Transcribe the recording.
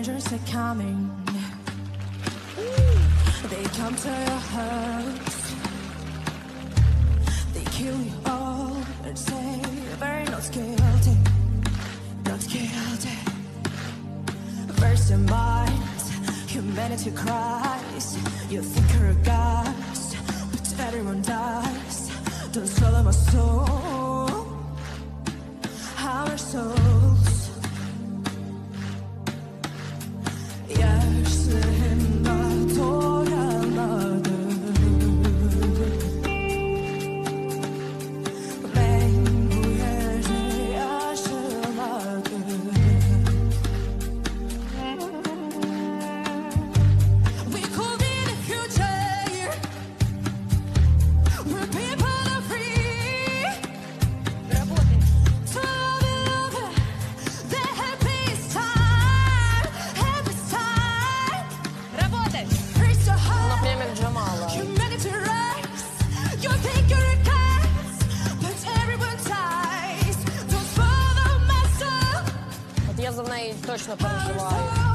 strangers are coming. They come to your house. They kill you all and say they're not guilty, not guilty. First your mind, humanity cries. You think you're a ghost, but everyone dies. Don't swallow my soul, our souls. Yaşlarında doyamadım. Ben bu yerde yaşamadım. We could be the future, where people are free to love the happiest time, happiest time. Raise your heart, humanity rise. You think you're a cast, but everyone dies. Don't follow my soul. Вот я за неї точно переживаю.